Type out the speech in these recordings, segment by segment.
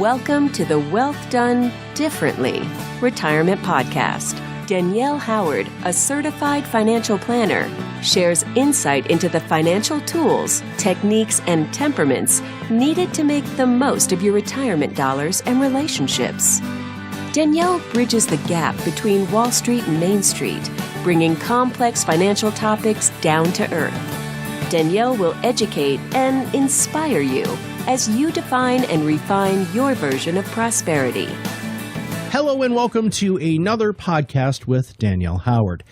Welcome to the Wealth Done Differently Retirement Podcast. Danielle Howard, a certified financial planner, shares insight into the financial tools, techniques, and temperaments needed to make the most of your retirement dollars and relationships. Danielle bridges the gap between Wall Street and Main Street, bringing complex financial topics down to earth. Danielle will educate and inspire you as you define and refine your version of prosperity. Hello and welcome to another podcast with Danielle Howard.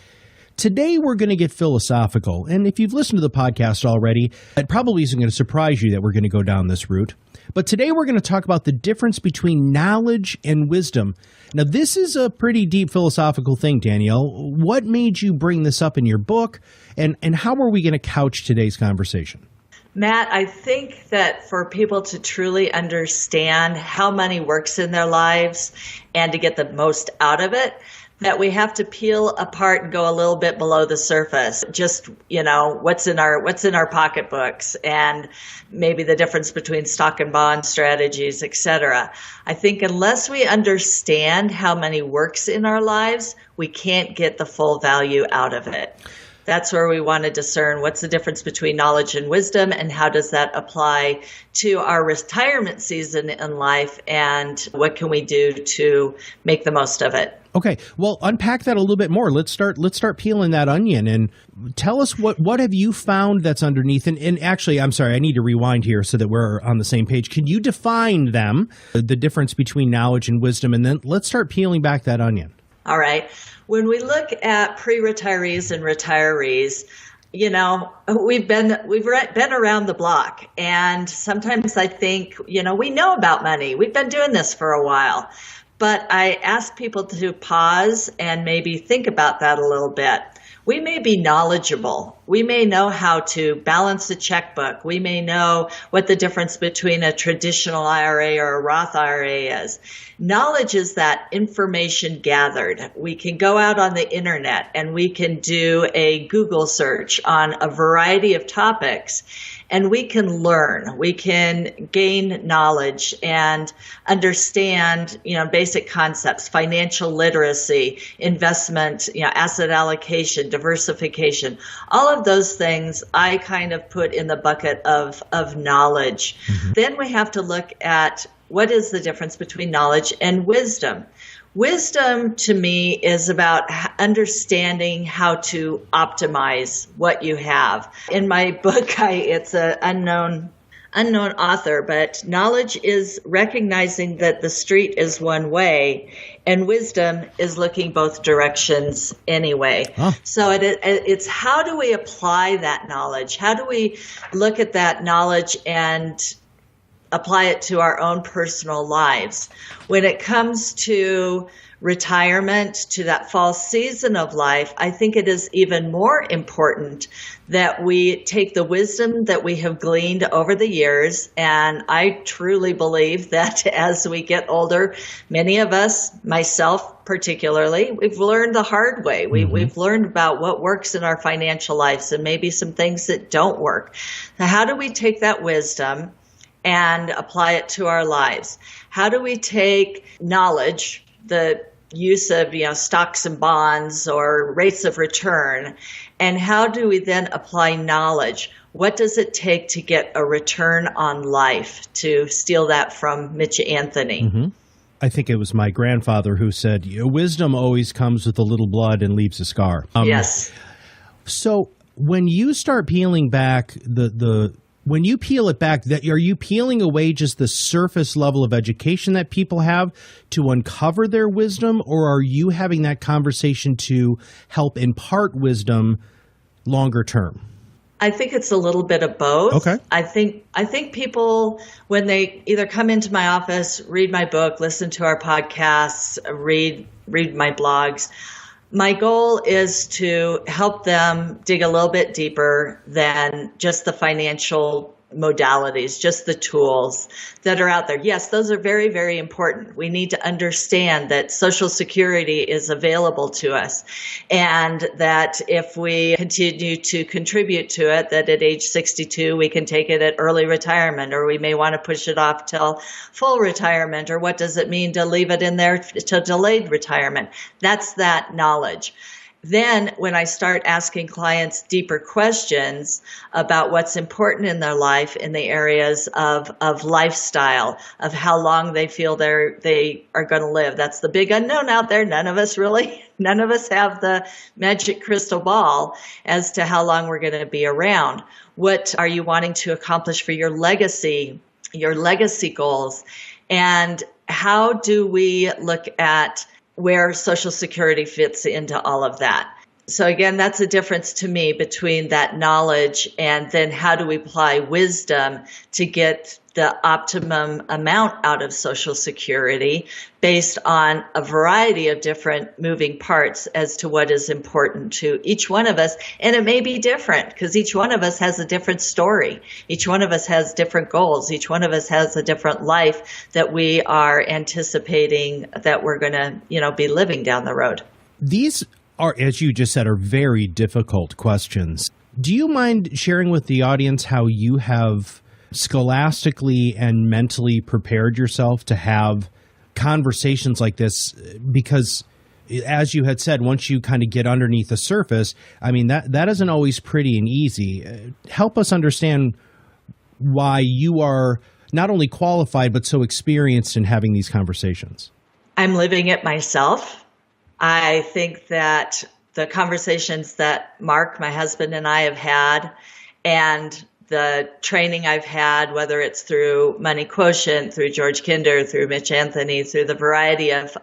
Today we're going to get philosophical, and if you've listened to the podcast already, it probably isn't going to surprise you that we're going to go down this route. But today we're going to talk about the difference between knowledge and wisdom. Now, this is a pretty deep philosophical thing, Danielle. What made you bring this up in your book, and how are we going to couch today's conversation? Matt, I think that for people to truly understand how money works in their lives and to get the most out of it, that we have to peel apart and go a little bit below the surface. Just, what's in our pocketbooks and maybe the difference between stock and bond strategies, et cetera. I think unless we understand how money works in our lives, we can't get the full value out of it. That's where we want to discern what's the difference between knowledge and wisdom and how does that apply to our retirement season in life and what can we do to make the most of it. Okay, well, unpack that a little bit more. Let's start peeling that onion and tell us what have you found that's underneath. And actually, I'm sorry, I need to rewind here so that we're on the same page. Can you define them, the difference between knowledge and wisdom, and then let's start peeling back that onion. All right. When we look at pre-retirees and retirees, we've been around the block, and sometimes I think, we know about money. We've been doing this for a while, but I ask people to pause and maybe think about that a little bit. We may be knowledgeable. We may know how to balance a checkbook. We may know what the difference between a traditional IRA or a Roth IRA is. Knowledge is that information gathered. We can go out on the internet and we can do a Google search on a variety of topics, and we can learn. We can gain knowledge and understand, basic concepts, financial literacy, investment, asset allocation, diversification. All of those things I kind of put in the bucket of knowledge. Mm-hmm. Then we have to look at what is the difference between knowledge and wisdom. Wisdom to me is about understanding how to optimize what you have. In my book, it's an unknown author, but knowledge is recognizing that the street is one way and wisdom is looking both directions anyway. Oh. So it's how do we apply that knowledge? How do we look at that knowledge and apply it to our own personal lives? When it comes to retirement, to that fall season of life, I think it is even more important that we take the wisdom that we have gleaned over the years. And I truly believe that as we get older, many of us, myself particularly, we've learned the hard way. We've learned about what works in our financial lives and maybe some things that don't work. Now, how do we take that wisdom and apply it to our lives? How do we take knowledge, the use of stocks and bonds or rates of return, and how do we then apply knowledge? What does it take to get a return on life? To steal that from Mitch Anthony. Mm-hmm. I think it was my grandfather who said, wisdom always comes with a little blood and leaves a scar. Yes. So when you start peeling back when you peel it back, are you peeling away just the surface level of education that people have to uncover their wisdom, or are you having that conversation to help impart wisdom longer term? I think it's a little bit of both. Okay. I think people, when they either come into my office, read my book, listen to our podcasts, read my blogs, my goal is to help them dig a little bit deeper than just the financial modalities, just the tools that are out there. Yes, those are very, very important. We need to understand that Social Security is available to us, and that if we continue to contribute to it, that at age 62, we can take it at early retirement, or we may want to push it off till full retirement, or what does it mean to leave it in there to delayed retirement? That's that knowledge. Then when I start asking clients deeper questions about what's important in their life in the areas of lifestyle, of how long they feel they are going to live. That's the big unknown out there. None of us have the magic crystal ball as to how long we're going to be around. What are you wanting to accomplish for your legacy goals? And how do we look at where Social Security fits into all of that? So again, that's a difference to me between that knowledge and then how do we apply wisdom to get the optimum amount out of Social Security based on a variety of different moving parts as to what is important to each one of us. And it may be different because each one of us has a different story. Each one of us has different goals. Each one of us has a different life that we are anticipating that we're going to, be living down the road. These are, as you just said, are very difficult questions. Do you mind sharing with the audience how you have scholastically and mentally prepared yourself to have conversations like this? Because as you had said, once you kind of get underneath the surface, that isn't always pretty and easy. Help us understand why you are not only qualified, but so experienced in having these conversations. I'm living it myself. I think that the conversations that Mark, my husband, and I have had, and the training I've had, whether it's through Money Quotient, through George Kinder, through Mitch Anthony, through the variety of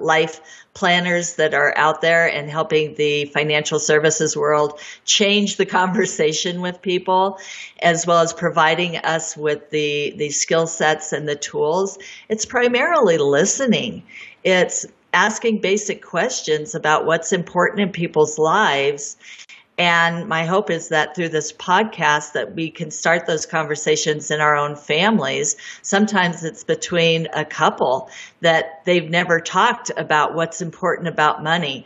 life planners that are out there and helping the financial services world change the conversation with people, as well as providing us with the skill sets and the tools. It's primarily listening. It's asking basic questions about what's important in people's lives. And my hope is that through this podcast that we can start those conversations in our own families. Sometimes it's between a couple that they've never talked about what's important about money.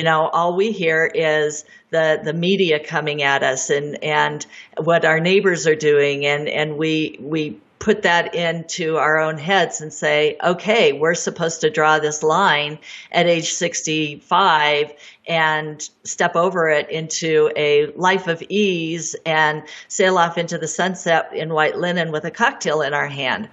All we hear is the media coming at us and what our neighbors are doing. And we put that into our own heads and say, okay, we're supposed to draw this line at age 65 and step over it into a life of ease and sail off into the sunset in white linen with a cocktail in our hand.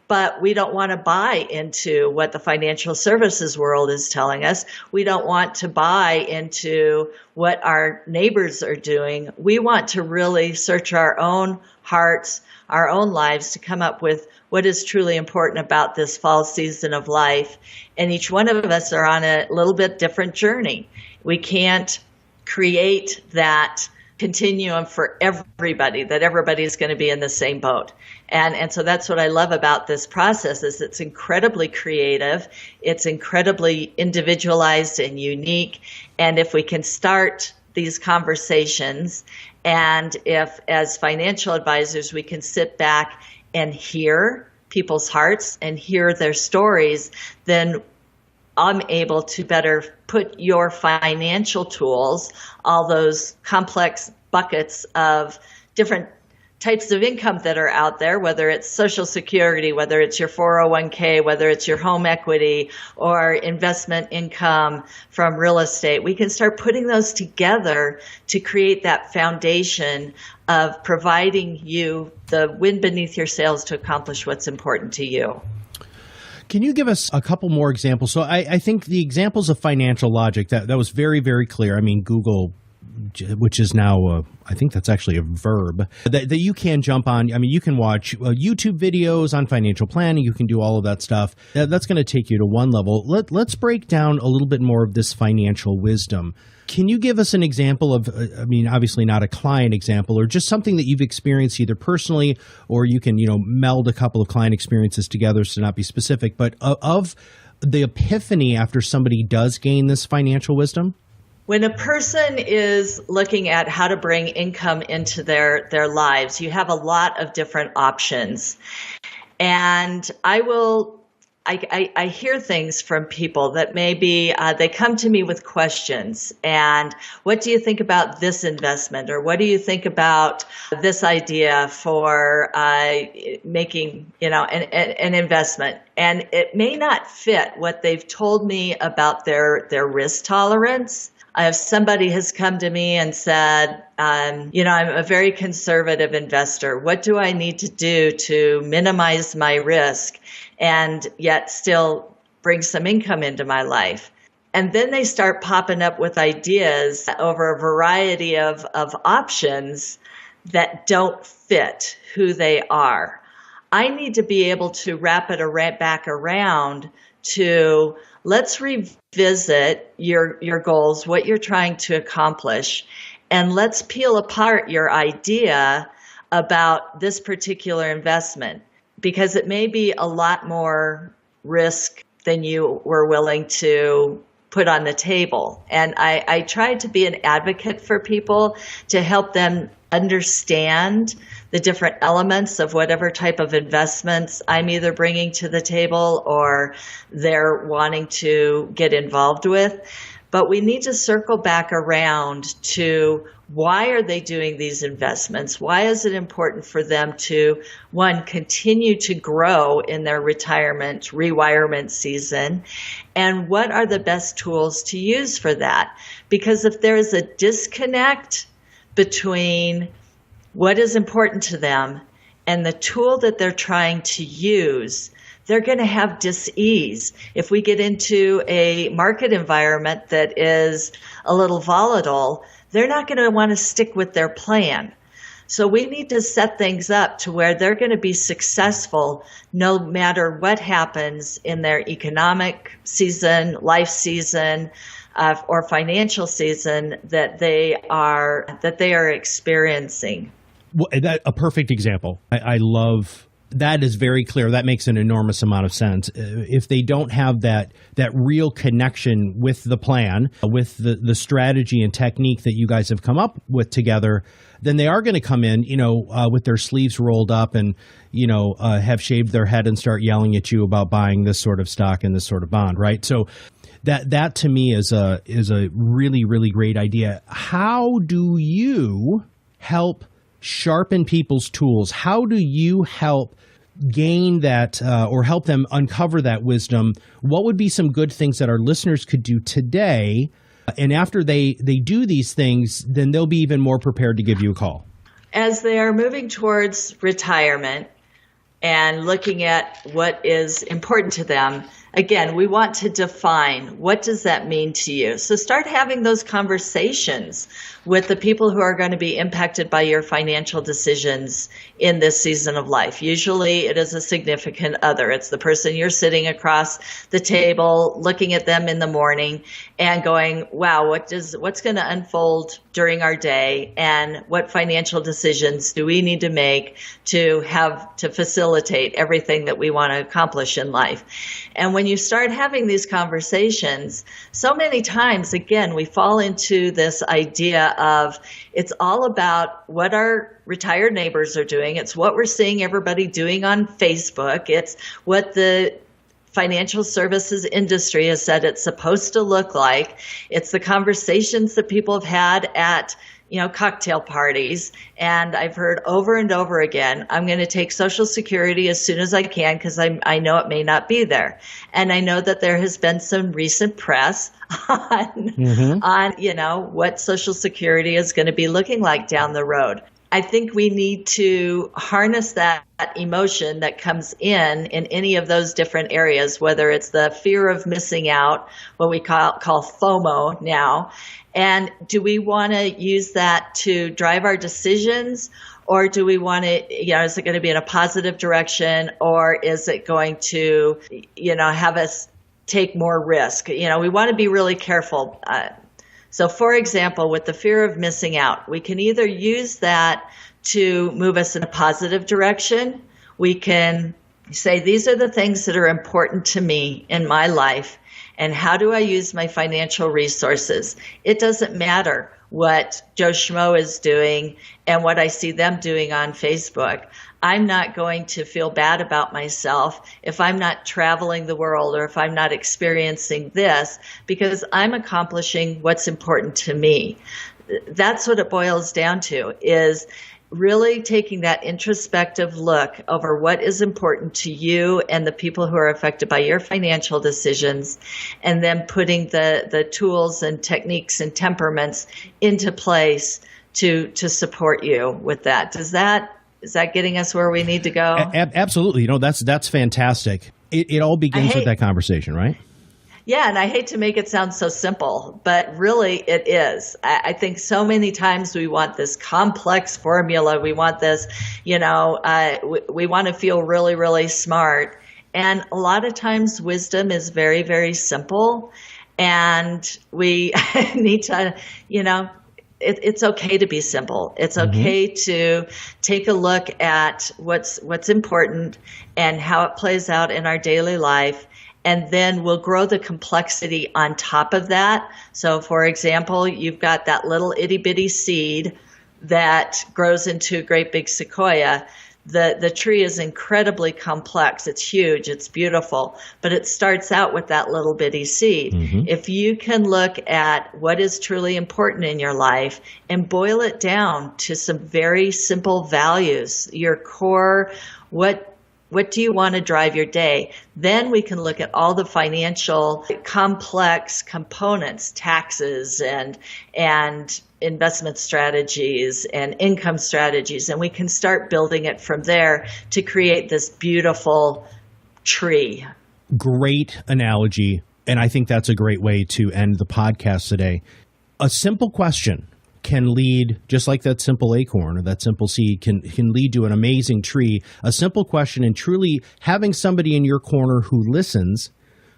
But we don't want to buy into what the financial services world is telling us. We don't want to buy into what our neighbors are doing. We want to really search our own hearts, our own lives to come up with what is truly important about this fall season of life. And each one of us are on a little bit different journey. We can't create that continuum for everybody, that everybody's going to be in the same boat. And so that's what I love about this process is it's incredibly creative. It's incredibly individualized and unique. And if we can start these conversations, and if as financial advisors we can sit back and hear people's hearts and hear their stories, then I'm able to better put your financial tools, all those complex buckets of different types of income that are out there, whether it's Social Security, whether it's your 401k, whether it's your home equity or investment income from real estate. We can start putting those together to create that foundation of providing you the wind beneath your sails to accomplish what's important to you. Can you give us a couple more examples? So I think the examples of financial logic, that was very, very clear. Google, which is now, I think that's actually a verb, that you can jump on. You can watch YouTube videos on financial planning. You can do all of that stuff. That's going to take you to one level. Let's break down a little bit more of this financial wisdom. Can you give us an example of, obviously not a client example, or just something that you've experienced either personally, or you can, meld a couple of client experiences together so not be specific, but of the epiphany after somebody does gain this financial wisdom? When a person is looking at how to bring income into their lives, you have a lot of different options. And I hear things from people that maybe they come to me with questions. And what do you think about this investment? Or what do you think about this idea for making, an investment? And it may not fit what they've told me about their risk tolerance. If somebody has come to me and said, I'm a very conservative investor. What do I need to do to minimize my risk and yet still bring some income into my life? And then they start popping up with ideas over a variety of options that don't fit who they are. I need to be able to wrap it back around to let's revisit your goals, what you're trying to accomplish, and let's peel apart your idea about this particular investment, because it may be a lot more risk than you were willing to put on the table. And I try to be an advocate for people to help them understand the different elements of whatever type of investments I'm either bringing to the table or they're wanting to get involved with. But we need to circle back around to why are they doing these investments? Why is it important for them to, one, continue to grow in their retirement, rewirement season? And what are the best tools to use for that? Because if there is a disconnect between what is important to them and the tool that they're trying to use, they're going to have dis-ease. If we get into a market environment that is a little volatile, they're not going to want to stick with their plan. So we need to set things up to where they're going to be successful no matter what happens in their economic season, life season, or financial season that they are experiencing. Well, a perfect example. I love that. Is very clear. That makes an enormous amount of sense. If they don't have that real connection with the plan, with the strategy and technique that you guys have come up with together, then they are going to come in, with their sleeves rolled up and, have shaved their head and start yelling at you about buying this sort of stock and this sort of bond, right? So that to me is a really, really great idea. How do you help sharpen people's tools? How do you help gain that or help them uncover that wisdom? What would be some good things that our listeners could do today? And after they do these things, then they'll be even more prepared to give you a call. As they are moving towards retirement and looking at what is important to them, again, we want to define what does that mean to you. So start having those conversations with the people who are going to be impacted by your financial decisions in this season of life. Usually it is a significant other. It's the person you're sitting across the table, looking at them in the morning and going, wow, what's going to unfold during our day, and what financial decisions do we need to make to facilitate everything that we want to accomplish in life. And when you start having these conversations, so many times, again, we fall into this idea of it's all about what our retired neighbors are doing. It's what we're seeing everybody doing on Facebook. It's what the financial services industry has said it's supposed to look like. It's the conversations that people have had at cocktail parties. And I've heard over and over again, I'm going to take Social Security as soon as I can because I know it may not be there. And I know that there has been some recent press on what Social Security is going to be looking like down the road. I think we need to harness that emotion that comes in any of those different areas, whether it's the fear of missing out, what we call FOMO now. And do we want to use that to drive our decisions, or do we want to, is it going to be in a positive direction, or is it going to, have us take more risk? We want to be really careful. So for example, with the fear of missing out, we can either use that to move us in a positive direction. We can say, these are the things that are important to me in my life, and how do I use my financial resources. It doesn't matter what Joe Schmo is doing and what I see them doing on Facebook. I'm not going to feel bad about myself if I'm not traveling the world or if I'm not experiencing this, because I'm accomplishing what's important to me. That's what it boils down to, is really taking that introspective look over what is important to you and the people who are affected by your financial decisions, and then putting the tools and techniques and temperaments into place to support you with that. Is that getting us where we need to go? Absolutely. That's fantastic. It all begins with that conversation, right? Yeah, and I hate to make it sound so simple, but really it is. I think so many times we want this complex formula. We want this, we want to feel really, really smart. And a lot of times wisdom is very, very simple. And we need to, it's okay to be simple. It's okay to take a look at what's important and how it plays out in our daily life. And then we'll grow the complexity on top of that. So, for example, you've got that little itty bitty seed that grows into a great big sequoia. The tree is incredibly complex. It's huge. It's beautiful. But it starts out with that little bitty seed. If you can look at what is truly important in your life and boil it down to some very simple values, your core, what do you want to drive your day? Then we can look at all the financial complex components, taxes and investment strategies and income strategies, and we can start building it from there to create this beautiful tree. Great analogy, and I think that's a great way to end the podcast today. A simple question can lead, just like that simple acorn or that simple seed can lead to an amazing tree. A simple question, and truly having somebody in your corner who listens,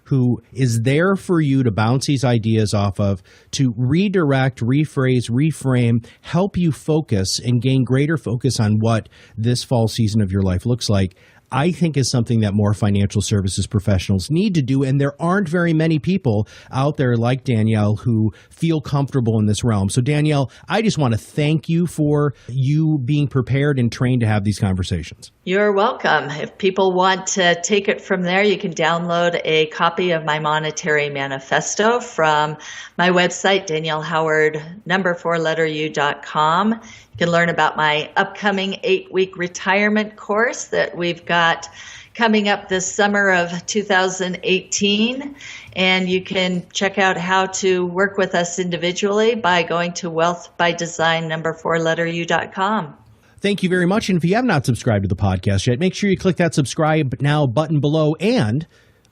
who is there for you to bounce these ideas off of, to redirect, rephrase, reframe, help you focus and gain greater focus on what this fall season of your life looks like, I think is something that more financial services professionals need to do. And there aren't very many people out there like Danielle who feel comfortable in this realm. So Danielle, I just want to thank you for you being prepared and trained to have these conversations. You're welcome. If people want to take it from there, you can download a copy of my monetary manifesto from my website, DanielleHoward4letteru.com. You can learn about my upcoming 8-week retirement course that we've got coming up this summer of 2018. And you can check out how to work with us individually by going to wealthbydesign4letteru.com. Thank you very much. And if you have not subscribed to the podcast yet, make sure you click that subscribe now button below.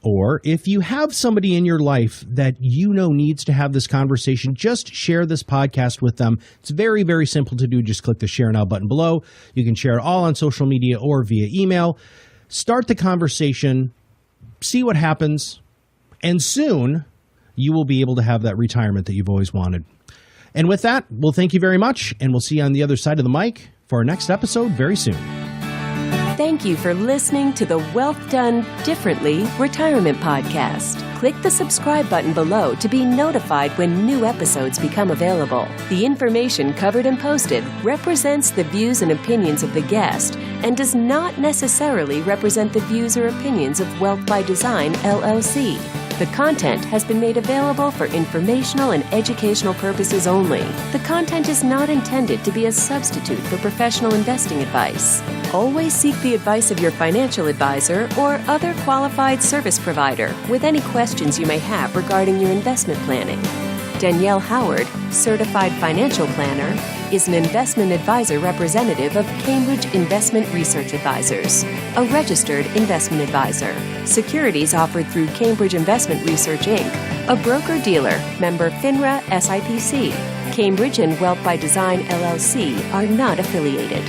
Or if you have somebody in your life that needs to have this conversation, just share this podcast with them. It's very, very simple to do. Just click the share now button below. You can share it all on social media or via email. Start the conversation, see what happens, and soon you will be able to have that retirement that you've always wanted. And with that, we'll thank you very much, and we'll see you on the other side of the mic for our next episode very soon. Thank you for listening to the Wealth Done Differently Retirement Podcast. Click the subscribe button below to be notified when new episodes become available. The information covered and posted represents the views and opinions of the guest and does not necessarily represent the views or opinions of Wealth by Design, LLC. The content has been made available for informational and educational purposes only. The content is not intended to be a substitute for professional investing advice. Always seek the advice of your financial advisor or other qualified service provider with any questions you may have regarding your investment planning. Danielle Howard, Certified Financial Planner, is an investment advisor representative of Cambridge Investment Research Advisors, a registered investment advisor. Securities offered through Cambridge Investment Research, Inc., a broker-dealer, member FINRA SIPC. Cambridge and Wealth by Design, LLC are not affiliated.